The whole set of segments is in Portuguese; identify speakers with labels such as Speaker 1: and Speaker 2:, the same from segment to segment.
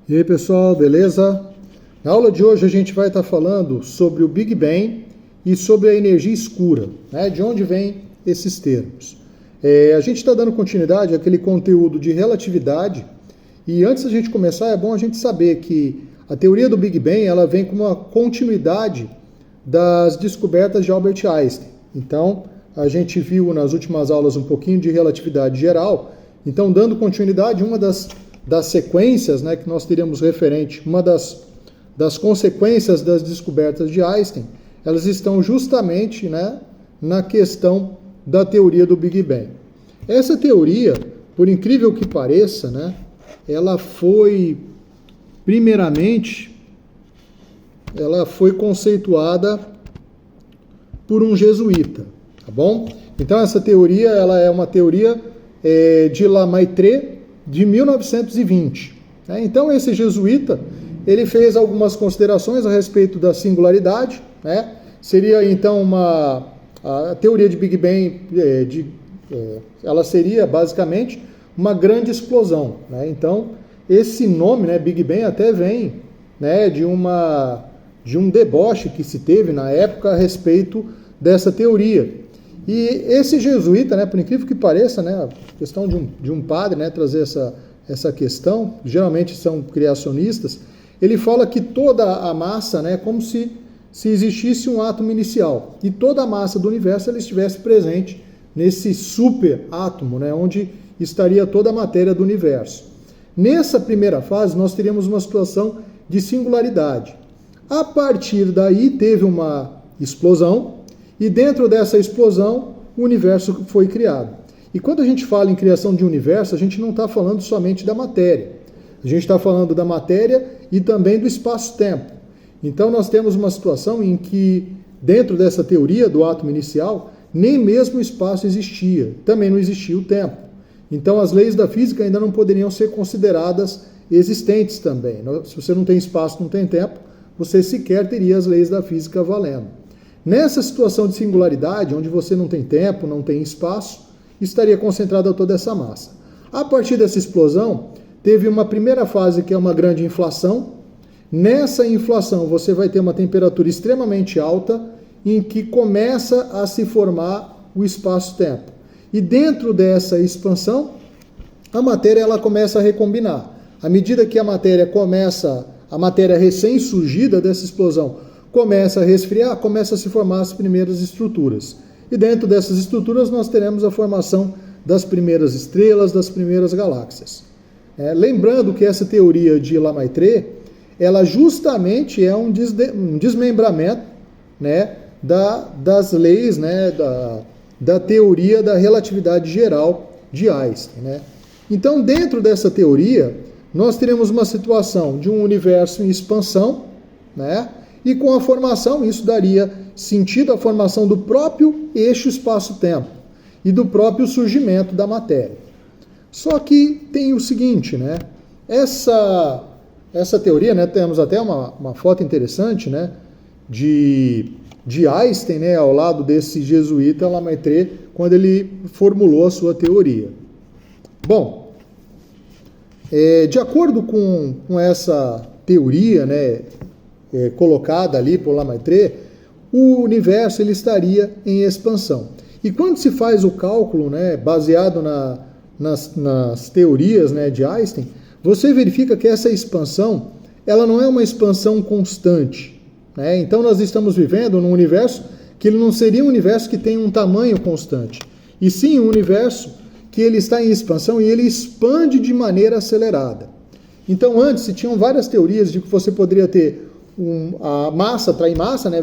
Speaker 1: E aí pessoal, beleza? Na aula de hoje a gente vai estar falando sobre o Big Bang e sobre a energia escura, né? De onde vêm esses termos. A gente está dando continuidade àquele conteúdo de relatividade e antes da gente começar é bom a gente saber que a teoria do Big Bang ela vem como uma continuidade das descobertas de Albert Einstein. Então a gente viu nas últimas aulas um pouquinho de relatividade geral, então dando continuidade, uma das sequências, né, que nós teríamos referente, uma das consequências das descobertas de Einstein, elas estão justamente, né, na questão da teoria do Big Bang. Essa teoria, por incrível que pareça, né, ela foi conceituada por um jesuíta, tá bom? Então essa teoria, ela é uma teoria de Lemaitre, de 1920. Né? Então esse jesuíta, ele fez algumas considerações a respeito da singularidade, né? Seria então a teoria de Big Bang, ela seria basicamente uma grande explosão. Né? Então esse nome, né, Big Bang, até vem, né, de um deboche que se teve na época a respeito dessa teoria. E esse jesuíta, né, por incrível que pareça, né, a questão de um padre, né, trazer essa questão, geralmente são criacionistas, ele fala que toda a massa, né, é como se existisse um átomo inicial, e toda a massa do universo ela estivesse presente nesse super átomo, né, onde estaria toda a matéria do universo. Nessa primeira fase, nós teríamos uma situação de singularidade. A partir daí, teve uma explosão, e dentro dessa explosão, o universo foi criado. E quando a gente fala em criação de universo, a gente não está falando somente da matéria. A gente está falando da matéria e também do espaço-tempo. Então nós temos uma situação em que, dentro dessa teoria do átomo inicial, nem mesmo o espaço existia, também não existia o tempo. Então as leis da física ainda não poderiam ser consideradas existentes também. Se você não tem espaço, não tem tempo, você sequer teria as leis da física valendo. Nessa situação de singularidade, onde você não tem tempo, não tem espaço, estaria concentrada toda essa massa. A partir dessa explosão, teve uma primeira fase que é uma grande inflação. Nessa inflação, você vai ter uma temperatura extremamente alta, em que começa a se formar o espaço-tempo. E dentro dessa expansão, a matéria ela começa a recombinar. À medida que a matéria recém-surgida dessa explosão, começa a resfriar, começa a se formar as primeiras estruturas. E dentro dessas estruturas nós teremos a formação das primeiras estrelas, das primeiras galáxias. Lembrando que essa teoria de Lemaitre, ela justamente é um desmembramento, né, das leis, né, da teoria da relatividade geral de Einstein. Né? Então, dentro dessa teoria, nós teremos uma situação de um universo em expansão, né? E com a formação, isso daria sentido à formação do próprio eixo espaço-tempo e do próprio surgimento da matéria. Só que tem o seguinte, né? Essa teoria, né, temos até uma foto interessante, né, de Einstein, né, ao lado desse jesuíta Lemaitre, quando ele formulou a sua teoria. Bom, de acordo com essa teoria, né, colocada ali por Lemaitre, o universo ele estaria em expansão. E quando se faz o cálculo, né, baseado nas teorias, né, de Einstein, você verifica que essa expansão ela não é uma expansão constante. Né? Então nós estamos vivendo num universo que ele não seria um universo que tem um tamanho constante, e sim um universo que ele está em expansão e ele expande de maneira acelerada. Então antes se tinham várias teorias de que você poderia ter a massa atrai massa, né?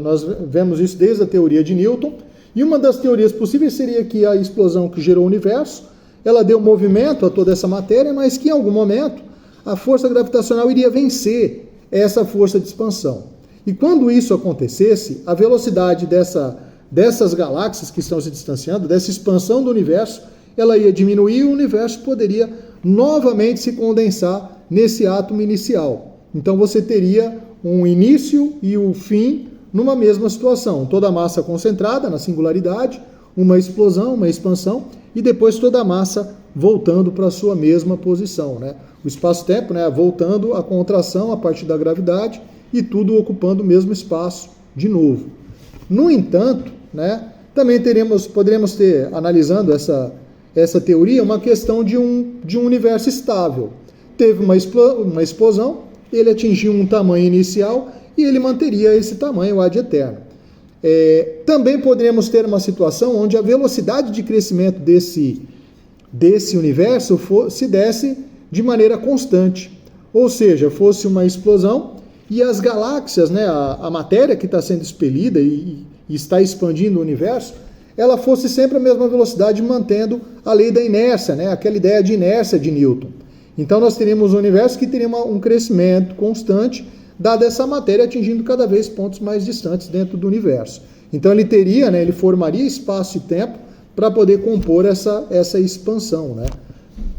Speaker 1: Nós vemos isso desde a teoria de Newton, e uma das teorias possíveis seria que a explosão que gerou o universo, ela deu movimento a toda essa matéria, mas que em algum momento a força gravitacional iria vencer essa força de expansão. E quando isso acontecesse, a velocidade dessas galáxias que estão se distanciando, dessa expansão do universo, ela ia diminuir e o universo poderia novamente se condensar nesse átomo inicial. Então você teria um início e o fim numa mesma situação. Toda a massa concentrada na singularidade, uma explosão, uma expansão, e depois toda a massa voltando para a sua mesma posição, né? O espaço-tempo, né, voltando à contração a partir da gravidade e tudo ocupando o mesmo espaço de novo. No entanto, né, também poderíamos ter, analisando essa teoria, uma questão de um universo estável. Teve uma explosão, ele atingiu um tamanho inicial e ele manteria esse tamanho ad eterno. Também poderíamos ter uma situação onde a velocidade de crescimento desse universo se desse de maneira constante, ou seja, fosse uma explosão e as galáxias, né, a matéria que está sendo expelida e está expandindo o universo, ela fosse sempre a mesma velocidade, mantendo a lei da inércia, né, aquela ideia de inércia de Newton. Então nós teríamos um universo que teria um crescimento constante, dada essa matéria atingindo cada vez pontos mais distantes dentro do universo. Então ele teria, né, ele formaria espaço e tempo para poder compor essa expansão, né?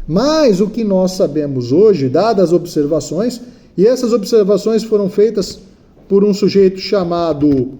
Speaker 1: Mas o que nós sabemos hoje, dadas as observações, e essas observações foram feitas por um sujeito chamado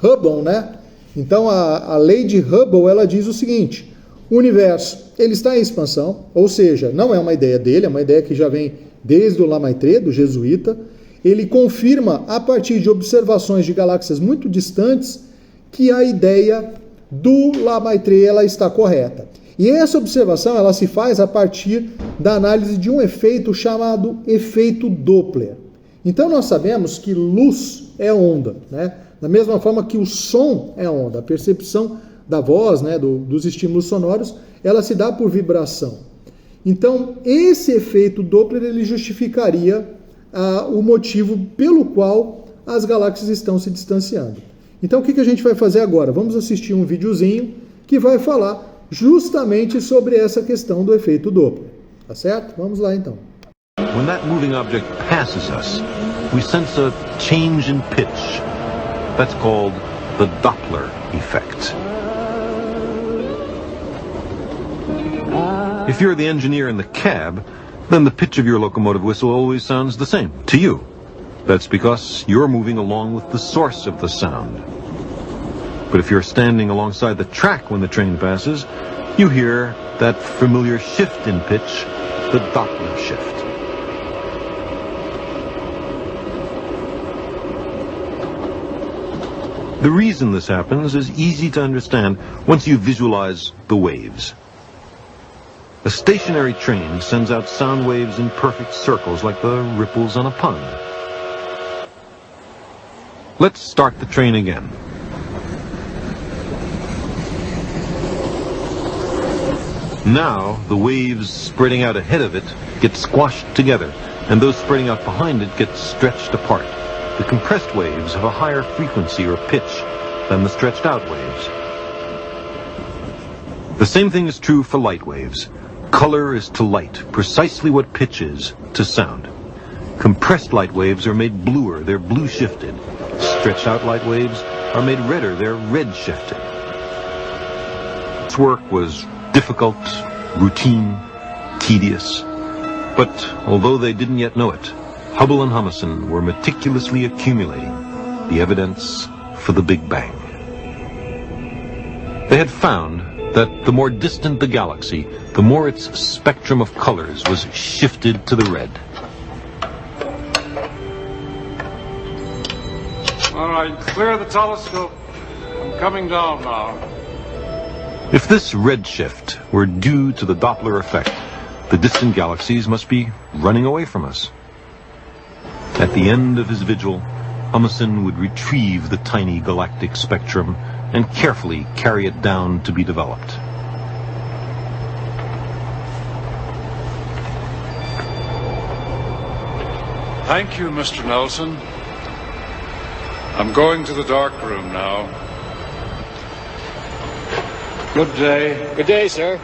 Speaker 1: Hubble, né? Então a lei de Hubble, ela diz o seguinte: o universo, ele está em expansão, ou seja, não é uma ideia dele, é uma ideia que já vem desde o Lemaitre, do jesuíta. Ele confirma, a partir de observações de galáxias muito distantes, que a ideia do Lemaitre ela está correta. E essa observação ela se faz a partir da análise de um efeito chamado efeito Doppler. Então nós sabemos que luz é onda, né? Da mesma forma que o som é onda, a percepção da voz, né, dos estímulos sonoros, ela se dá por vibração. Então esse efeito Doppler ele justificaria o motivo pelo qual as galáxias estão se distanciando. Então o que a gente vai fazer agora? Vamos assistir um videozinho que vai falar justamente sobre essa questão do efeito Doppler. Tá certo? Vamos lá então.
Speaker 2: When that moving object passes us, we sense a change in pitch. That's called the Doppler effect. If you're the engineer in the cab, then the pitch of your locomotive whistle always sounds the same to you. That's because you're moving along with the source of the sound. But if you're standing alongside the track when the train passes, you hear that familiar shift in pitch, the Doppler shift. The reason this happens is easy to understand once you visualize the waves. A stationary train sends out sound waves in perfect circles like the ripples on a pond. Let's start the train again. Now, the waves spreading out ahead of it get squashed together, and those spreading out behind it get stretched apart. The compressed waves have a higher frequency or pitch than the stretched out waves. The same thing is true for light waves. Color is to light precisely what pitch is to sound. Compressed light waves are made bluer, they're blue shifted. Stretched out light waves are made redder, they're red shifted. This work was difficult, routine, tedious. But although they didn't yet know it, Hubble and Humason were meticulously accumulating the evidence for the Big Bang. They had found that the more distant the galaxy, the more its spectrum of colors was shifted to the red.
Speaker 3: All right, clear the telescope. I'm coming down now.
Speaker 2: If this red shift were due to the Doppler effect, the distant galaxies must be running away from us. At the end of his vigil, Humason would retrieve the tiny galactic spectrum and carefully carry it down to be developed.
Speaker 3: Thank you, Mr. Nelson. I'm going to the dark room now. Good day.
Speaker 4: Good day, sir.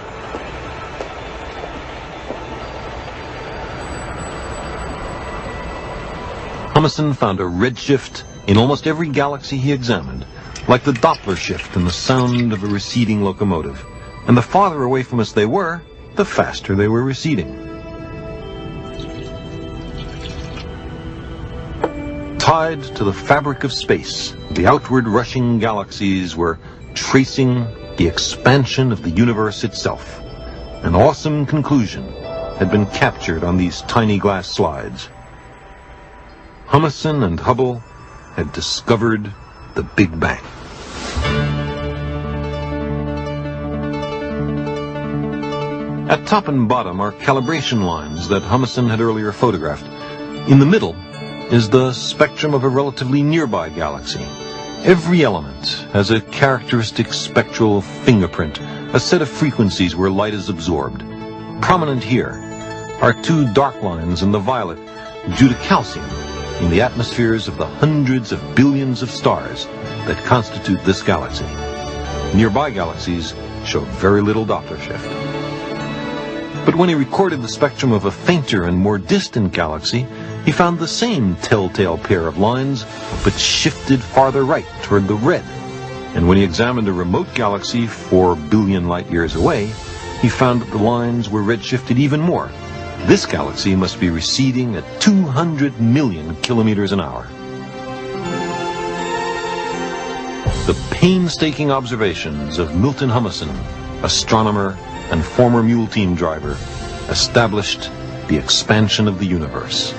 Speaker 2: Humason found a redshift in almost every galaxy he examined, like the Doppler shift in the sound of a receding locomotive. And the farther away from us they were, the faster they were receding. Tied to the fabric of space, the outward rushing galaxies were tracing the expansion of the universe itself. An awesome conclusion had been captured on these tiny glass slides. Humason and Hubble had discovered the Big Bang. At top and bottom are calibration lines that Humason had earlier photographed. In the middle is the spectrum of a relatively nearby galaxy. Every element has a characteristic spectral fingerprint, a set of frequencies where light is absorbed. Prominent here are two dark lines in the violet due to calcium in the atmospheres of the hundreds of billions of stars that constitute this galaxy. Nearby galaxies show very little Doppler shift. But when he recorded the spectrum of a fainter and more distant galaxy, he found the same telltale pair of lines, but shifted farther right toward the red. And when he examined a remote galaxy 4 billion light years away, he found that the lines were redshifted even more. This galaxy must be receding at 200 million kilometers an hour. The painstaking observations of Milton Humason, astronomer and former mule team driver, established the expansion of the universe.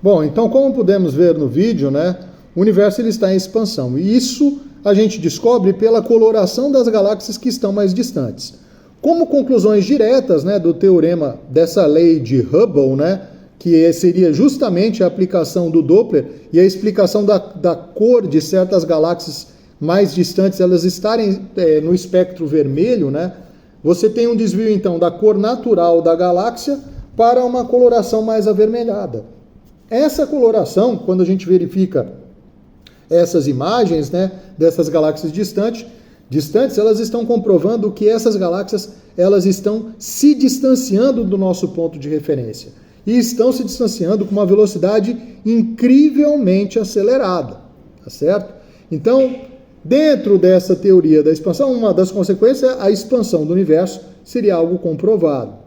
Speaker 1: Bom, então como podemos ver no vídeo, né, o universo ele está em expansão. E isso a gente descobre pela coloração das galáxias que estão mais distantes. Como conclusões diretas, né, do teorema dessa lei de Hubble, né, que seria justamente a aplicação do Doppler e a explicação da cor de certas galáxias mais distantes, elas estarem no espectro vermelho, né, você tem um desvio então da cor natural da galáxia para uma coloração mais avermelhada. Essa coloração, quando a gente verifica essas imagens, né, dessas galáxias distantes, elas estão comprovando que essas galáxias elas estão se distanciando do nosso ponto de referência. E estão se distanciando com uma velocidade incrivelmente acelerada. Tá certo? Então, dentro dessa teoria da expansão, uma das consequências é a expansão do universo, seria algo comprovado.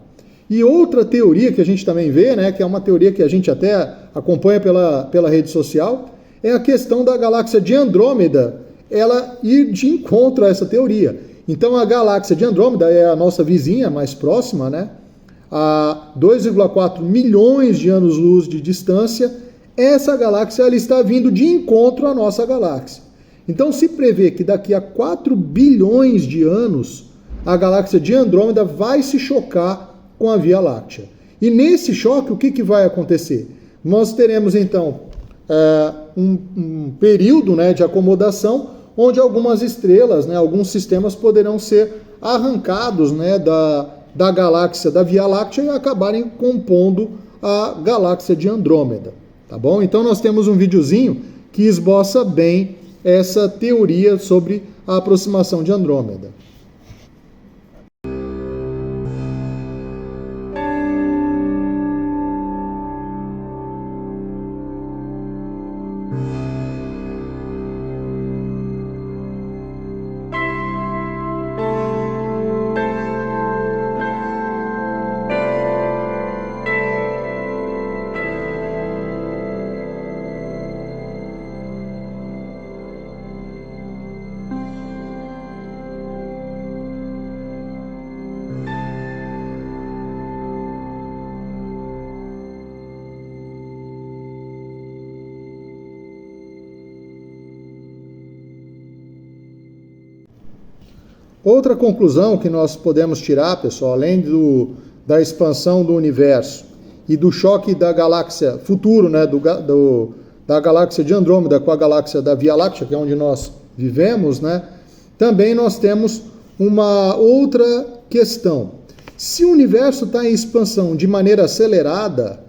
Speaker 1: E outra teoria que a gente também vê, né, que é uma teoria que a gente até acompanha pela rede social, é a questão da galáxia de Andrômeda, ela ir de encontro a essa teoria. Então a galáxia de Andrômeda é a nossa vizinha mais próxima, né, a 2,4 milhões de anos-luz de distância. Essa galáxia ela está vindo de encontro à nossa galáxia. Então se prevê que daqui a 4 bilhões de anos a galáxia de Andrômeda vai se chocar com a Via Láctea. E nesse choque, o que vai acontecer? Nós teremos, então, um período, né, de acomodação, onde algumas estrelas, né, alguns sistemas poderão ser arrancados, né, da galáxia da Via Láctea e acabarem compondo a galáxia de Andrômeda. Tá bom? Então nós temos um videozinho que esboça bem essa teoria sobre a aproximação de Andrômeda. Outra conclusão que nós podemos tirar, pessoal, além da expansão do universo e do choque da galáxia futuro, né, da galáxia de Andrômeda com a galáxia da Via Láctea, que é onde nós vivemos, né, também nós temos uma outra questão. Se o universo está em expansão de maneira acelerada,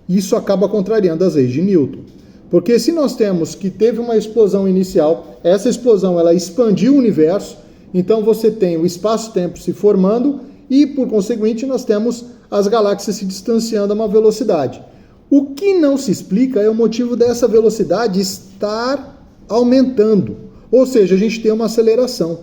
Speaker 1: isso acaba contrariando as leis de Newton. Porque se nós temos que teve uma explosão inicial, essa explosão ela expandiu o universo, então você tem o espaço-tempo se formando e, por conseguinte, nós temos as galáxias se distanciando a uma velocidade. O que não se explica é o motivo dessa velocidade estar aumentando. Ou seja, a gente tem uma aceleração.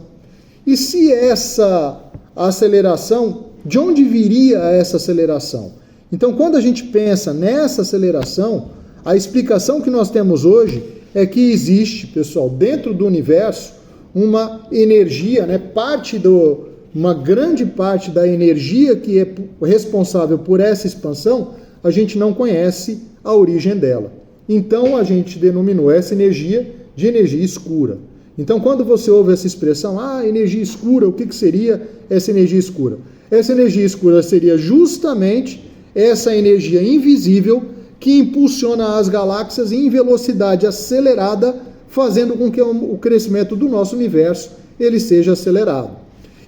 Speaker 1: E se essa aceleração de onde viria essa aceleração? Então, quando a gente pensa nessa aceleração, a explicação que nós temos hoje é que existe, pessoal, dentro do universo, uma energia, né, uma grande parte da energia que é responsável por essa expansão, a gente não conhece a origem dela. Então, a gente denominou essa energia de energia escura. Então, quando você ouve essa expressão, energia escura, o que seria essa energia escura? Essa energia escura seria justamente essa energia invisível que impulsiona as galáxias em velocidade acelerada, fazendo com que o crescimento do nosso universo ele seja acelerado.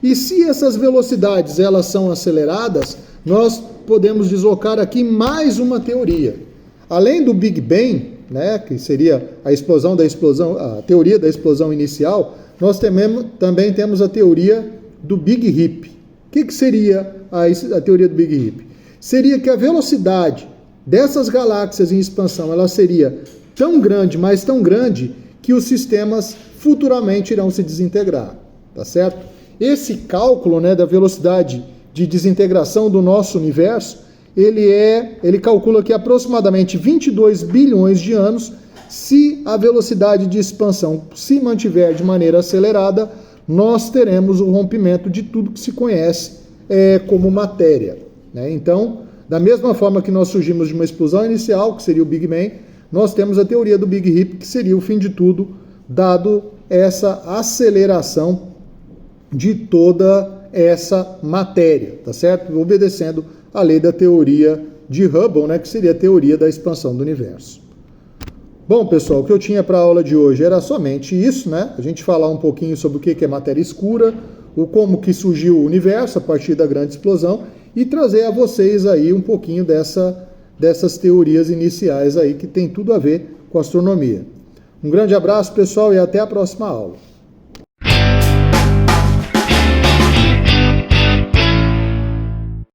Speaker 1: E se essas velocidades elas são aceleradas, nós podemos deslocar aqui mais uma teoria. Além do Big Bang, né, que seria a teoria da explosão inicial, nós também temos a teoria do Big Rip. O que seria a teoria do Big Rip? Seria que a velocidade dessas galáxias em expansão ela seria tão grande, mas tão grande, que os sistemas futuramente irão se desintegrar, tá certo? Esse cálculo, né, da velocidade de desintegração do nosso universo, ele calcula que aproximadamente 22 bilhões de anos, se a velocidade de expansão se mantiver de maneira acelerada, nós teremos o rompimento de tudo que se conhece como matéria, né? Então, da mesma forma que nós surgimos de uma explosão inicial, que seria o Big Bang, nós temos a teoria do Big Rip, que seria o fim de tudo, dado essa aceleração de toda essa matéria, tá certo? Obedecendo a lei da teoria de Hubble, né, que seria a teoria da expansão do universo. Bom, pessoal, o que eu tinha para a aula de hoje era somente isso, né? A gente falar um pouquinho sobre o que é matéria escura, como que surgiu o universo a partir da grande explosão e trazer a vocês aí um pouquinho dessas teorias iniciais aí que tem tudo a ver com astronomia. Um grande abraço, pessoal, e até a próxima aula.